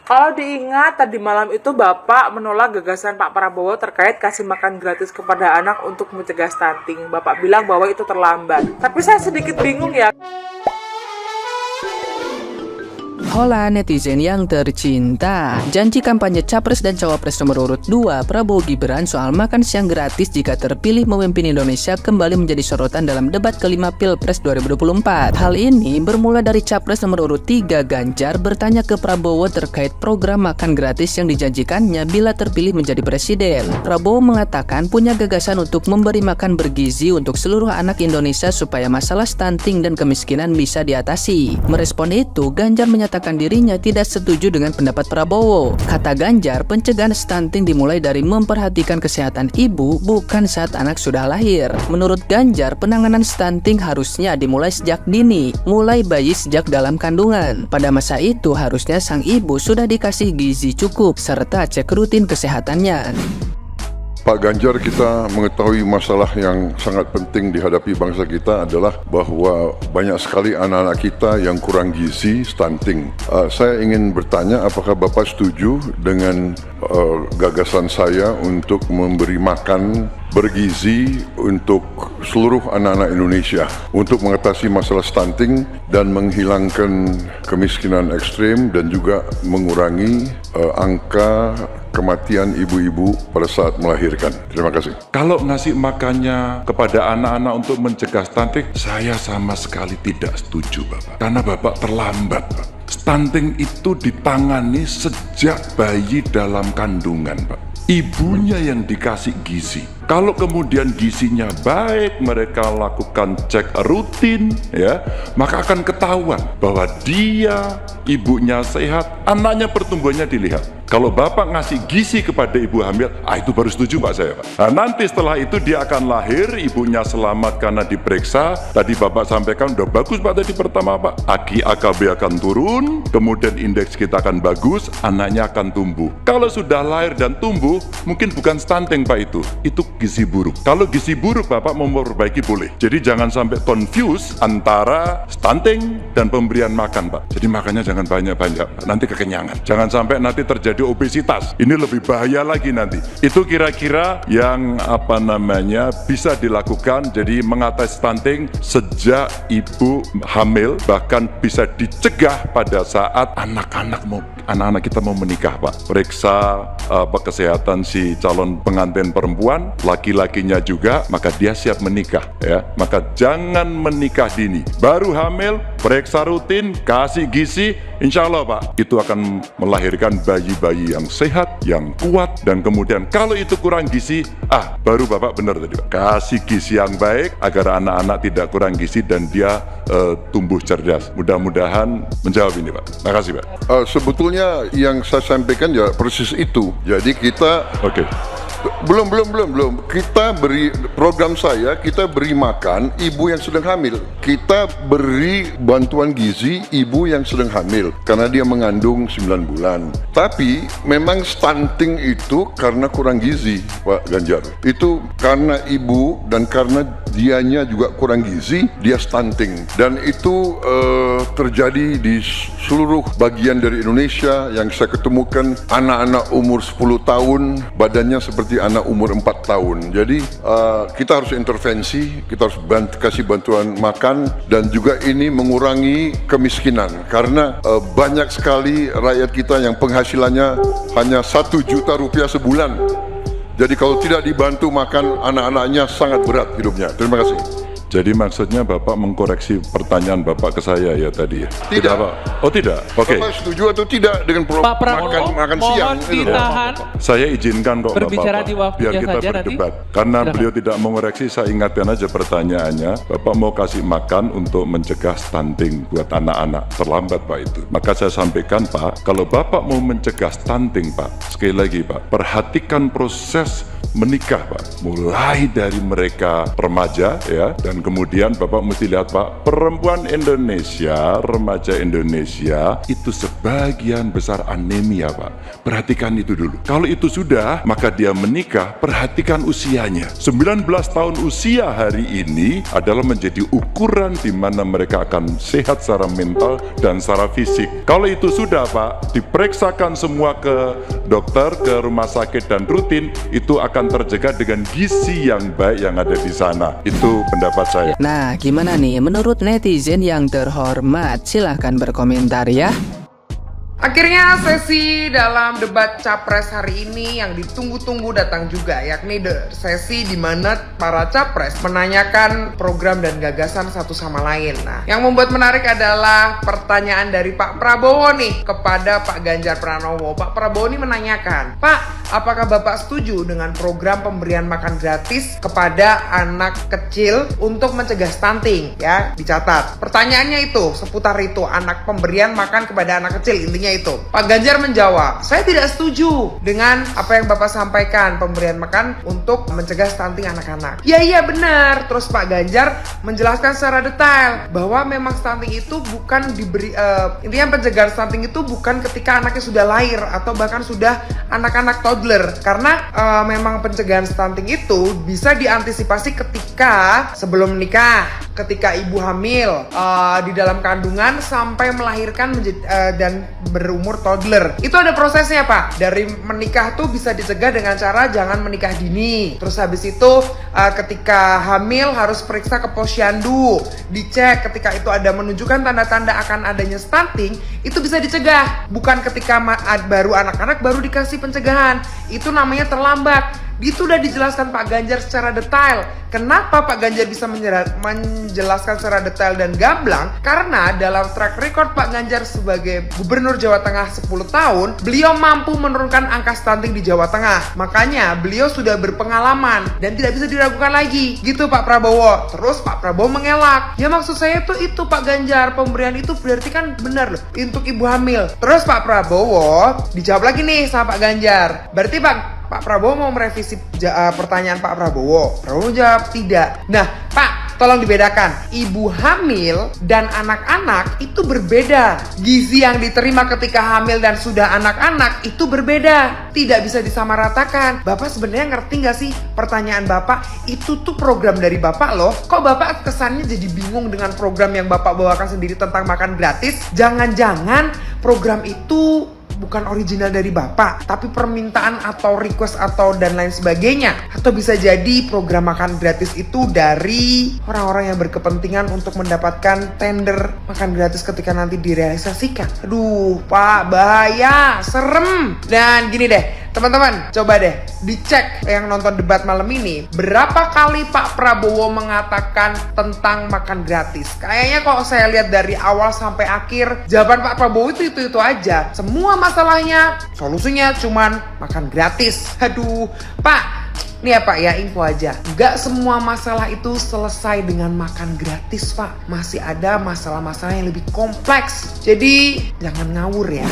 Kalau diingat, tadi malam itu Bapak menolak gagasan Pak Prabowo terkait kasih makan gratis kepada anak untuk mencegah stunting. Bapak bilang bahwa itu terlambat. Tapi saya sedikit bingung ya. Hola netizen yang tercinta. Janji kampanye Capres dan Cawapres nomor urut 2 Prabowo Gibran soal makan siang gratis jika terpilih memimpin Indonesia kembali menjadi sorotan dalam debat kelima Pilpres 2024. Hal ini bermula dari Capres nomor urut 3 Ganjar bertanya ke Prabowo terkait program makan gratis yang dijanjikannya bila terpilih menjadi presiden. Prabowo mengatakan punya gagasan untuk memberi makan bergizi untuk seluruh anak Indonesia supaya masalah stunting dan kemiskinan bisa diatasi. Merespon itu, Ganjar menyatakan dirinya tidak setuju dengan pendapat Prabowo. Kata Ganjar, pencegahan stunting dimulai dari memperhatikan kesehatan ibu bukan saat anak sudah lahir. Menurut Ganjar, penanganan stunting harusnya dimulai sejak dini, mulai bayi sejak dalam kandungan. Pada masa itu harusnya sang ibu sudah dikasih gizi cukup serta cek rutin kesehatannya. Pak Ganjar, kita mengetahui masalah yang sangat penting dihadapi bangsa kita adalah bahwa banyak sekali anak-anak kita yang kurang gizi, stunting. Saya ingin bertanya, apakah Bapak setuju dengan gagasan saya untuk memberi makan bergizi untuk seluruh anak-anak Indonesia untuk mengatasi masalah stunting dan menghilangkan kemiskinan ekstrim dan juga mengurangi angka kematian ibu-ibu pada saat melahirkan. Terima kasih. Kalau ngasih makannya kepada anak-anak untuk mencegah stunting, saya sama sekali tidak setuju, Bapak. Karena Bapak terlambat, Pak. Stunting itu ditangani sejak bayi dalam kandungan, Pak. Ibunya yang dikasih gizi. Kalau kemudian gizinya baik, mereka lakukan cek rutin, ya, maka akan ketahuan bahwa dia, ibunya sehat, anaknya pertumbuhannya dilihat. Kalau Bapak ngasih gizi kepada ibu hamil, itu baru setuju Pak saya, Pak. Nah, nanti setelah itu dia akan lahir, ibunya selamat karena diperiksa. Tadi Bapak sampaikan udah bagus Pak tadi pertama Pak. AKB akan turun, kemudian indeks kita akan bagus, anaknya akan tumbuh. Kalau sudah lahir dan tumbuh, mungkin bukan stunting Pak itu gizi buruk. Kalau gizi buruk Bapak mau memperbaiki boleh. Jadi jangan sampai confuse antara stunting dan pemberian makan Pak. Jadi makannya jangan banyak-banyak, nanti kekenyangan. Jangan sampai nanti terjadi obesitas. Ini lebih bahaya lagi nanti. Itu kira-kira yang bisa dilakukan. Jadi mengatasi stunting sejak ibu hamil, bahkan bisa dicegah pada saat anak-anak kita mau menikah Pak. Periksa kesehatan si calon pengantin perempuan, laki-lakinya juga, maka dia siap menikah ya. Maka jangan menikah dini. Baru hamil, periksa rutin, kasih gizi, insya Allah Pak, itu akan melahirkan bayi-bayi yang sehat, yang kuat, dan kemudian kalau itu kurang gizi, baru Bapak benar tadi Pak, kasih gizi yang baik agar anak-anak tidak kurang gizi dan dia tumbuh cerdas. Mudah-mudahan menjawab ini Pak. Terima kasih Pak. Sebetulnya yang saya sampaikan ya persis itu. Jadi kita belum. Kita beri program kita beri makan ibu yang sedang hamil. Kita beri bantuan gizi ibu yang sedang hamil karena dia mengandung 9 bulan. Tapi memang stunting itu karena kurang gizi, Pak Ganjar. Itu karena ibu dan karena dianya juga kurang gizi, dia stunting. Dan itu terjadi di seluruh bagian dari Indonesia yang saya ketemukan anak-anak umur 10 tahun badannya seperti anak umur 4 tahun. Jadi kita harus intervensi, kita harus kasih bantuan makan dan juga ini mengurangi kemiskinan karena banyak sekali rakyat kita yang penghasilannya hanya 1 juta rupiah sebulan. Jadi kalau tidak dibantu makan anak-anaknya sangat berat hidupnya. Terima kasih. Jadi maksudnya Bapak mengkoreksi pertanyaan Bapak ke saya ya tadi ya? Tidak Pak. Oh tidak? Oke. Bapak setuju atau tidak dengan makan siang? Mohon ditahan. Saya izinkan kok berbicara Bapak, di waktunya biar kita saja berdebat. nanti. Karena beliau tidak mengoreksi, saya ingatkan aja pertanyaannya. Bapak mau kasih makan untuk mencegah stunting buat anak-anak. Terlambat Pak itu. Maka saya sampaikan Pak, kalau Bapak mau mencegah stunting Pak, sekali lagi Pak, perhatikan proses menikah Pak, mulai dari mereka remaja ya, dan kemudian Bapak mesti lihat Pak, perempuan Indonesia, remaja Indonesia itu sebagian besar anemia Pak. Perhatikan itu dulu. Kalau itu sudah, maka dia menikah, perhatikan usianya. 19 tahun usia hari ini adalah menjadi ukuran di mana mereka akan sehat secara mental dan secara fisik. Kalau itu sudah Pak, diperiksakan semua ke dokter, ke rumah sakit dan rutin, itu akan terjaga dengan gizi yang baik yang ada di sana. Itu pendapat saya. Nah, gimana nih menurut netizen yang terhormat? Silahkan berkomentar ya. Akhirnya sesi dalam debat capres hari ini yang ditunggu-tunggu datang juga, yakni sesi di mana para capres menanyakan program dan gagasan satu sama lain. Nah, yang membuat menarik adalah pertanyaan dari Pak Prabowo nih kepada Pak Ganjar Pranowo. Pak Prabowo ini menanyakan, Pak, apakah Bapak setuju dengan program pemberian makan gratis kepada anak kecil untuk mencegah stunting? Ya, dicatat. Pertanyaannya itu seputar itu, anak pemberian makan kepada anak kecil, intinya itu. Pak Ganjar menjawab, saya tidak setuju dengan apa yang Bapak sampaikan, pemberian makan untuk mencegah stunting anak-anak. Ya iya benar. Terus Pak Ganjar menjelaskan secara detail bahwa memang stunting itu bukan diberi intinya pencegahan stunting itu bukan ketika anaknya sudah lahir atau bahkan sudah anak-anak toddler, karena memang pencegahan stunting itu bisa diantisipasi ketika sebelum menikah, ketika ibu hamil, di dalam kandungan sampai melahirkan dan berumur toddler. Itu ada prosesnya Pak. Dari menikah tuh bisa dicegah dengan cara jangan menikah dini. Terus habis itu ketika hamil harus periksa ke posyandu, dicek ketika itu ada menunjukkan tanda-tanda akan adanya stunting, itu bisa dicegah. Bukan ketika baru anak-anak baru dikasih pencegahan. Itu namanya terlambat. Itu udah dijelaskan Pak Ganjar secara detail. Kenapa Pak Ganjar bisa menjelaskan secara detail dan gamblang? Karena dalam track record Pak Ganjar sebagai Gubernur Jawa Tengah 10 tahun, beliau mampu menurunkan angka stunting di Jawa Tengah. Makanya beliau sudah berpengalaman dan tidak bisa diragukan lagi. Gitu Pak Prabowo. Terus Pak Prabowo mengelak. Ya maksud saya tuh itu Pak Ganjar, pemberian itu berarti kan benar loh untuk ibu hamil. Terus Pak Prabowo dijawab lagi nih sama Pak Ganjar. Berarti Pak Prabowo mau merevisi pertanyaan Pak Prabowo. Prabowo jawab tidak. Nah, Pak, tolong dibedakan. Ibu hamil dan anak-anak itu berbeda. Gizi yang diterima ketika hamil dan sudah anak-anak itu berbeda. Tidak bisa disamaratakan. Bapak sebenarnya ngerti nggak sih pertanyaan Bapak? Itu tuh program dari Bapak loh. Kok Bapak kesannya jadi bingung dengan program yang Bapak bawakan sendiri tentang makan gratis? Jangan-jangan program itu bukan original dari Bapak, tapi permintaan atau request atau dan lain sebagainya. Atau bisa jadi program makan gratis itu dari orang-orang yang berkepentingan untuk mendapatkan tender makan gratis ketika nanti direalisasikan. Aduh, Pak, bahaya, serem. Dan gini deh, teman-teman, coba deh dicek yang nonton debat malam ini, berapa kali Pak Prabowo mengatakan tentang makan gratis. Kayaknya kalau saya lihat dari awal sampai akhir, jawaban Pak Prabowo itu aja. Semua masalahnya, solusinya cuman makan gratis. Aduh, Pak, nih ya Pak ya, info aja. Gak semua masalah itu selesai dengan makan gratis Pak. Masih ada masalah-masalah yang lebih kompleks. Jadi jangan ngawur ya.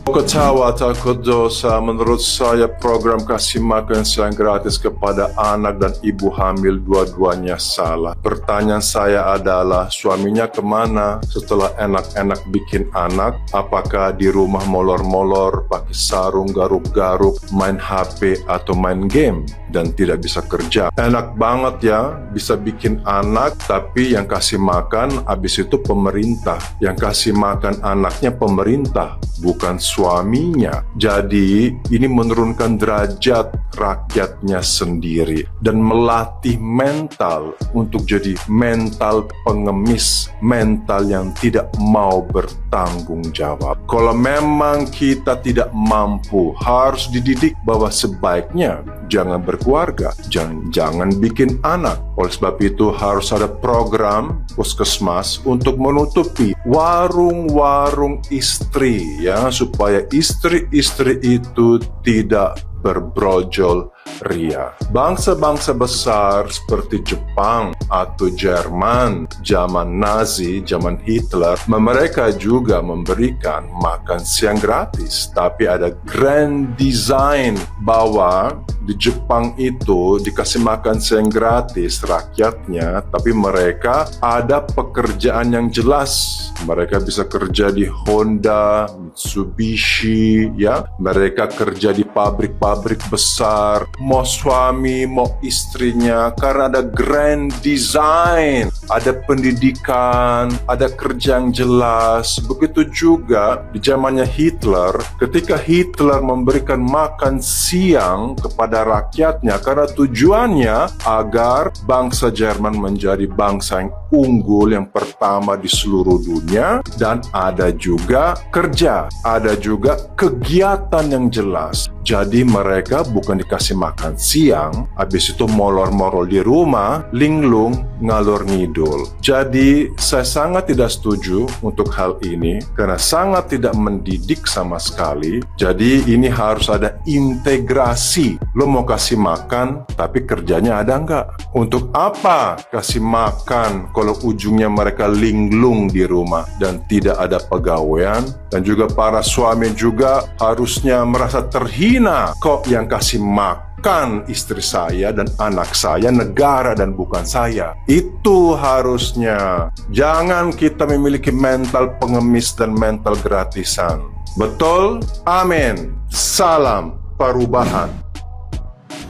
Ketawa takut dosa, menurut saya program kasih makan siang gratis kepada anak dan ibu hamil dua-duanya salah. Pertanyaan saya adalah, suaminya kemana setelah enak-enak bikin anak? Apakah di rumah molor-molor, pakai sarung, garuk-garuk, main HP atau main game dan tidak bisa kerja? Enak banget ya, bisa bikin anak, tapi yang kasih makan abis itu pemerintah. Yang kasih makan anaknya pemerintah, bukan suaminya. Jadi ini menurunkan derajat rakyatnya sendiri dan melatih mental untuk jadi mental pengemis, mental yang tidak mau bertanggung jawab. Kalau memang kita tidak mampu, harus dididik bahwa sebaiknya jangan berkeluarga, jangan bikin anak. Oleh sebab itu harus ada program puskesmas untuk menutupi warung-warung istri ya, supaya istri-istri itu tidak berbrojol ria. Bangsa-bangsa besar seperti Jepang atau Jerman, zaman Nazi, zaman Hitler, mereka juga memberikan makan siang gratis. Tapi ada grand design bahwa di Jepang itu dikasih makan siang gratis rakyatnya, tapi mereka ada pekerjaan yang jelas. Mereka bisa kerja di Honda, Mitsubishi, ya. Mereka kerja di pabrik-pabrik besar. Mau suami, mau istrinya, karena ada grand design, ada pendidikan, ada kerja yang jelas. Begitu juga di zamannya Hitler, ketika Hitler memberikan makan siang kepada rakyatnya karena tujuannya agar bangsa Jerman menjadi bangsa yang unggul, yang pertama di seluruh dunia, dan ada juga kerja, ada juga kegiatan yang jelas. Jadi mereka bukan dikasih makan siang, habis itu molor-molor di rumah, linglung, ngalor ngidul. Jadi saya sangat tidak setuju untuk hal ini, karena sangat tidak mendidik sama sekali. Jadi ini harus ada integrasi. Lo mau kasih makan, tapi kerjanya ada nggak? Untuk apa kasih makan kalau ujungnya mereka linglung di rumah dan tidak ada pegawaian? Dan juga para suami juga harusnya merasa terhina. Kok yang kasih makan istri saya dan anak saya negara dan bukan saya? Itu harusnya. Jangan kita memiliki mental pengemis dan mental gratisan. Betul? Amin. Salam perubahan.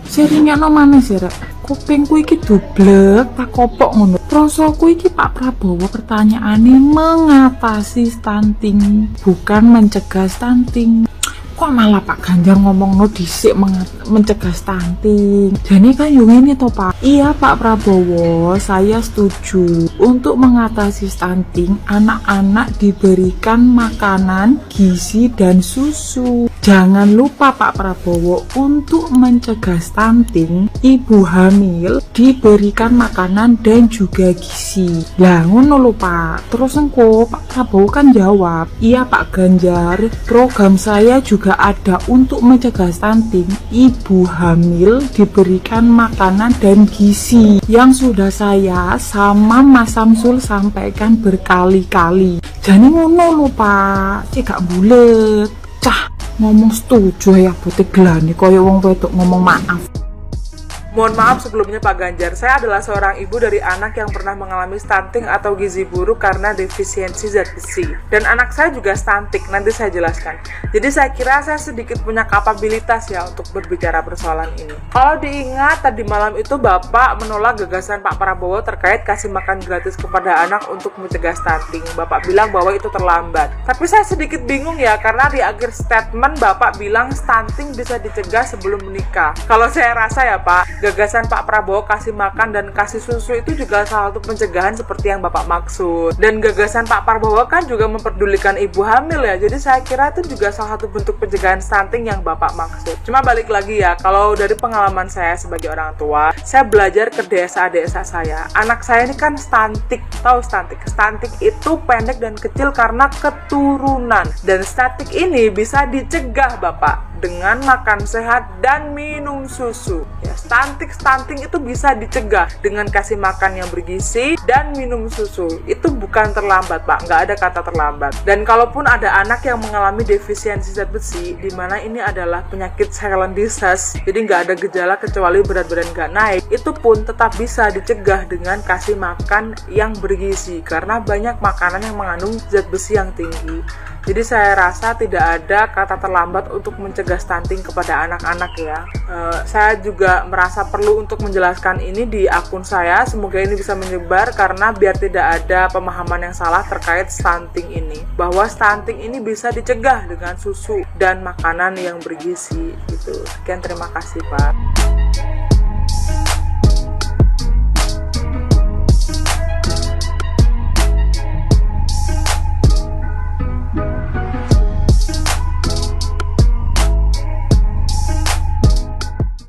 Seringnya no mana sih, Rek? Kupingku iki dublek, tak kopok ngono. Prosoku iki Pak Prabowo pertanyaannya mengatasi stunting, bukan mencegah stunting. Kok malah Pak Ganjar ngomong no dhisik mencegah stunting. Jadi kan yung ini toh Pak. Iya Pak Prabowo, saya setuju untuk mengatasi stunting. Anak-anak diberikan makanan, gizi dan susu. Jangan lupa Pak Prabowo, untuk mencegah stunting, ibu hamil diberikan makanan dan juga gizi. Lah ngono lho Pak. Terus engko Pak Prabowo kan jawab, iya Pak Ganjar, program saya juga ada untuk mencegah stunting. Ibu hamil diberikan makanan dan gizi, yang sudah saya sama Mas Samsul sampaikan berkali-kali. Jadi ngono lho Pak, cek gak bulet. Cah ngomong setuju ya putih gelani koyo wong wedok ngomong maaf. Mohon maaf sebelumnya Pak Ganjar, saya adalah seorang ibu dari anak yang pernah mengalami stunting atau gizi buruk karena defisiensi zat besi. Dan anak saya juga stunting, nanti saya jelaskan. Jadi saya kira saya sedikit punya kapabilitas ya untuk berbicara persoalan ini. Kalau diingat, tadi malam itu Bapak menolak gagasan Pak Prabowo terkait kasih makan gratis kepada anak untuk mencegah stunting. Bapak bilang bahwa itu terlambat. Tapi saya sedikit bingung ya, karena di akhir statement Bapak bilang stunting bisa dicegah sebelum menikah. Kalau saya rasa ya Pak, gagasan Pak Prabowo kasih makan dan kasih susu itu juga salah satu pencegahan seperti yang Bapak maksud. Dan gagasan Pak Prabowo kan juga memperdulikan ibu hamil ya. Jadi saya kira itu juga salah satu bentuk pencegahan stunting yang Bapak maksud. Cuma balik lagi ya, kalau dari pengalaman saya sebagai orang tua, saya belajar ke desa-desa saya. Anak saya ini kan stunting. Tahu stunting? Stunting itu pendek dan kecil karena keturunan. Dan stunting ini bisa dicegah Bapak dengan makan sehat dan minum susu. Ya, stunting itu bisa dicegah dengan kasih makan yang bergizi dan minum susu. Itu bukan terlambat Pak, nggak ada kata terlambat. Dan kalaupun ada anak yang mengalami defisiensi zat besi, di mana ini adalah penyakit silent disease, jadi nggak ada gejala kecuali berat badan nggak naik, itu pun tetap bisa dicegah dengan kasih makan yang bergizi, karena banyak makanan yang mengandung zat besi yang tinggi. Jadi saya rasa tidak ada kata terlambat untuk mencegah stunting kepada anak-anak ya. Saya juga merasa perlu untuk menjelaskan ini di akun saya. Semoga ini bisa menyebar karena biar tidak ada pemahaman yang salah terkait stunting ini. Bahwa stunting ini bisa dicegah dengan susu dan makanan yang bergizi gitu. Sekian, terima kasih Pak.